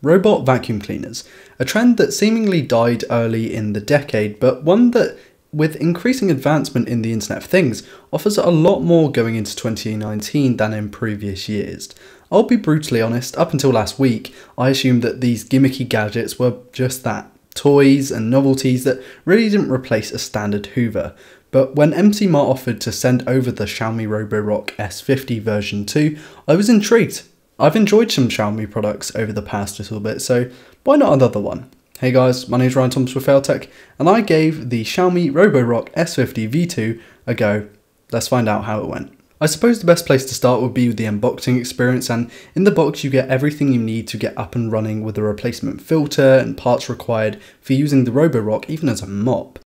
Robot vacuum cleaners, a trend that seemingly died early in the decade, but one that, with increasing advancement in the Internet of Things, offers a lot more going into 2019 than in previous years. I'll be brutally honest, up until last week, I assumed that these gimmicky gadgets were just that, toys and novelties that really didn't replace a standard Hoover. But when MC Mart offered to send over the Xiaomi Roborock S50 version 2, I was intrigued. I've enjoyed some Xiaomi products over the past little bit, so why not another one? Hey guys, my name is Ryan Thomas with Failtech, and I gave the Xiaomi Roborock S50 V2 a go. Let's find out how it went. I suppose the best place to start would be with the unboxing experience, and in the box you get everything you need to get up and running with a replacement filter and parts required for using the Roborock even as a mop.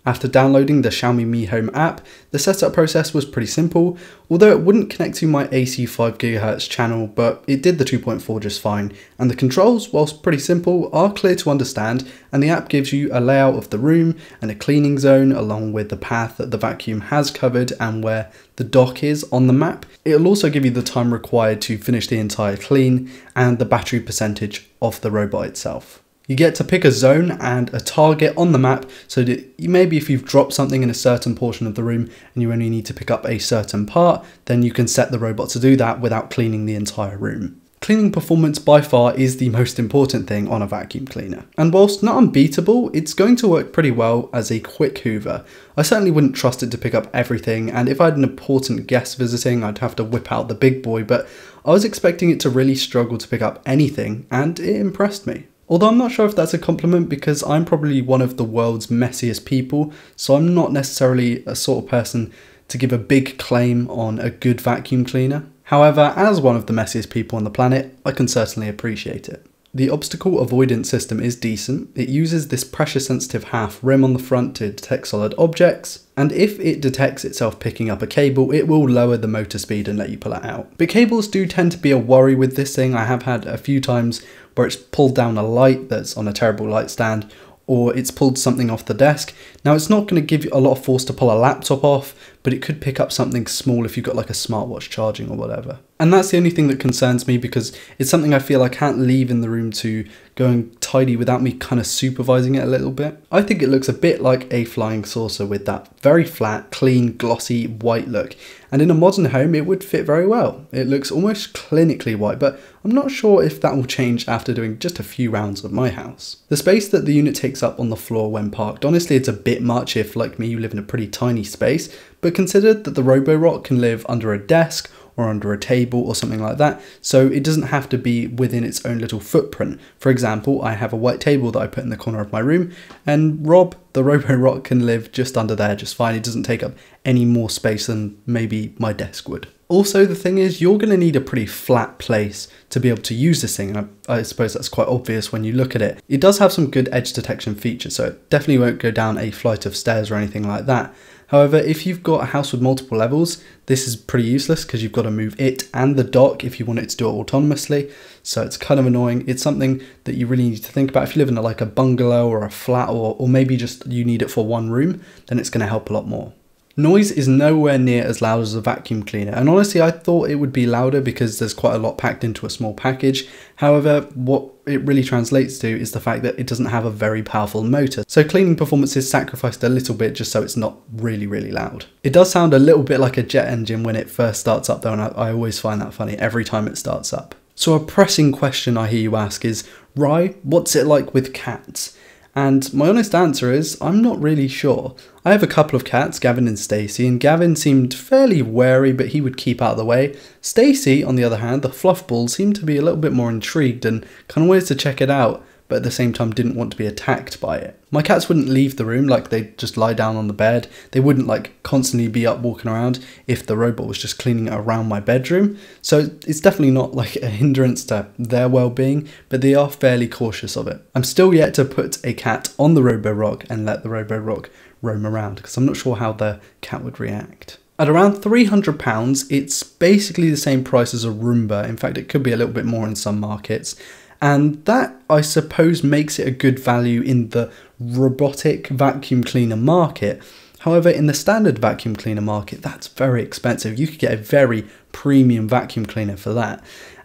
After downloading the Xiaomi Mi Home app, the setup process was pretty simple, although it wouldn't connect to my AC 5GHz channel, but it did the 2.4 just fine, and the controls, whilst pretty simple, are clear to understand, and the app gives you a layout of the room and a cleaning zone along with the path that the vacuum has covered and where the dock is on the map. It'll also give you the time required to finish the entire clean and the battery percentage of the robot itself. You get to pick a zone and a target on the map so that maybe if you've dropped something in a certain portion of the room and you only need to pick up a certain part, then you can set the robot to do that without cleaning the entire room. Cleaning performance by far is the most important thing on a vacuum cleaner. And whilst not unbeatable, it's going to work pretty well as a quick hoover. I certainly wouldn't trust it to pick up everything, and if I had an important guest visiting, I'd have to whip out the big boy, but I was expecting it to really struggle to pick up anything, and it impressed me. Although I'm not sure if that's a compliment because I'm probably one of the world's messiest people, so I'm not necessarily a sort of person to give a big claim on a good vacuum cleaner. However, as one of the messiest people on the planet, I can certainly appreciate it. The obstacle avoidance system is decent. It uses this pressure sensitive half rim on the front to detect solid objects, and if it detects itself picking up a cable, it will lower the motor speed and let you pull it out. But cables do tend to be a worry with this thing. I have had a few times where it's pulled down a light that's on a terrible light stand, or it's pulled something off the desk. Now it's not going to give you a lot of force to pull a laptop off, but it could pick up something small if you've got like a smartwatch charging or whatever. And that's the only thing that concerns me because it's something I feel I can't leave in the room to go and tidy without me kind of supervising it a little bit. I think it looks a bit like a flying saucer with that very flat, clean, glossy white look. And in a modern home, it would fit very well. It looks almost clinically white, but I'm not sure if that will change after doing just a few rounds of my house. The space that the unit takes up on the floor when parked, honestly, it's a bit much if, like me, you live in a pretty tiny space, but consider that the Roborock can live under a desk or under a table or something like that, so it doesn't have to be within its own little footprint. For example, I have a white table that I put in the corner of my room, and Rob, the Roborock, can live just under there just fine. It doesn't take up any more space than maybe my desk would. Also, the thing is, you're going to need a pretty flat place to be able to use this thing, and I suppose that's quite obvious when you look at it. It does have some good edge detection features, so it definitely won't go down a flight of stairs or anything like that. However, if you've got a house with multiple levels, this is pretty useless because you've got to move it and the dock if you want it to do it autonomously. So it's kind of annoying. It's something that you really need to think about. If you live in like a bungalow or a flat, or maybe just you need it for one room, then it's going to help a lot more. Noise is nowhere near as loud as a vacuum cleaner, and honestly I thought it would be louder because there's quite a lot packed into a small package. However, what it really translates to is the fact that it doesn't have a very powerful motor, so cleaning performance is sacrificed a little bit just so it's not really loud. It does sound a little bit like a jet engine when it first starts up though, and I always find that funny every time it starts up. So a pressing question I hear you ask is, Rye, what's it like with cats? And my honest answer is, I'm not really sure. I have a couple of cats, Gavin and Stacey, and Gavin seemed fairly wary, but he would keep out of the way. Stacey, on the other hand, the fluff ball, seemed to be a little bit more intrigued and kind of wanted to check it out, but at the same time didn't want to be attacked by it. My cats wouldn't leave the room, like they'd just lie down on the bed. They wouldn't like constantly be up walking around if the robot was just cleaning it around my bedroom. So it's definitely not like a hindrance to their well-being, but they are fairly cautious of it. I'm still yet to put a cat on the Roborock and let the Roborock roam around because I'm not sure how the cat would react. At around £300, it's basically the same price as a Roomba. In fact, it could be a little bit more in some markets. And that, I suppose, makes it a good value in the robotic vacuum cleaner market. However, in the standard vacuum cleaner market, that's very expensive. You could get a very premium vacuum cleaner for that.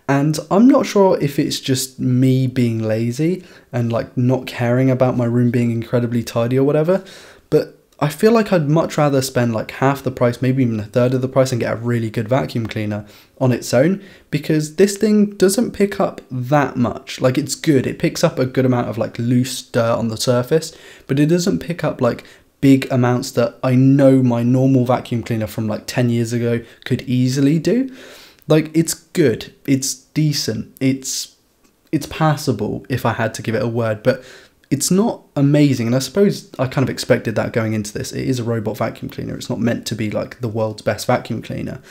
And I'm not sure if it's just me being lazy and like not caring about my room being incredibly tidy or whatever, but I feel like I'd much rather spend like half the price, maybe even a third of the price, and get a really good vacuum cleaner on its own, because this thing doesn't pick up that much. Like, it's good, it picks up a good amount of like loose dirt on the surface, but it doesn't pick up like big amounts that I know my normal vacuum cleaner from like 10 years ago could easily do. Like, it's good, it's decent, it's passable if I had to give it a word, but it's not amazing. And I suppose I kind of expected that going into this. It is a robot vacuum cleaner. It's not meant to be like the world's best vacuum cleaner.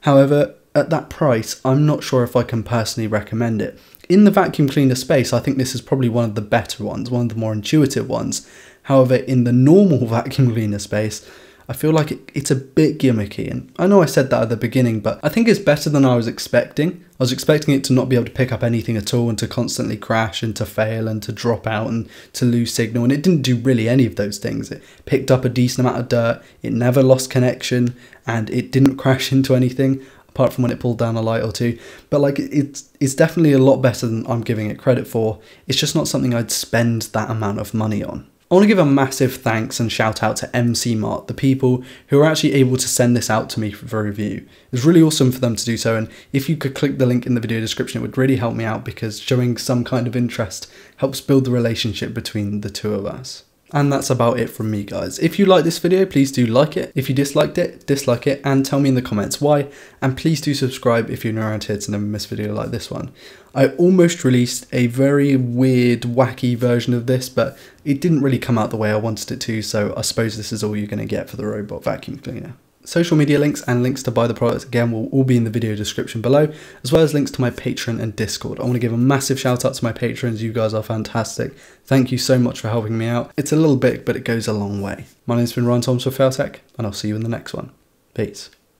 However, at that price, I'm not sure if I can personally recommend it. In the vacuum cleaner space, I think this is probably one of the better ones, one of the more intuitive ones. However, in the normal vacuum cleaner space, I feel like it's a bit gimmicky, and I know I said that at the beginning, but I think it's better than I was expecting. I was expecting it to not be able to pick up anything at all, and to constantly crash and to fail and to drop out and to lose signal, and it didn't do really any of those things. It picked up a decent amount of dirt, it never lost connection, and it didn't crash into anything, apart from when it pulled down a light or two. But like, it's definitely a lot better than I'm giving it credit for. It's just not something I'd spend that amount of money on. I want to give a massive thanks and shout out to MC Mart, the people who are actually able to send this out to me for review. It's really awesome for them to do so, and if you could click the link in the video description, it would really help me out, because showing some kind of interest helps build the relationship between the two of us. And that's about it from me, guys. If you like this video, please do like it. If you disliked it, dislike it, and tell me in the comments why. And please do subscribe if you're new around here to never miss a video like this one. I almost released a very weird, wacky version of this, but it didn't really come out the way I wanted it to, so I suppose this is all you're going to get for the robot vacuum cleaner. Social media links and links to buy the product, again, will all be in the video description below, as well as links to my Patreon and Discord. I want to give a massive shout out to my patrons. You guys are fantastic. Thank you so much for helping me out. It's a little bit, but it goes a long way. My name's been Ryan Thomas for Failtech, and I'll see you in the next one. Peace.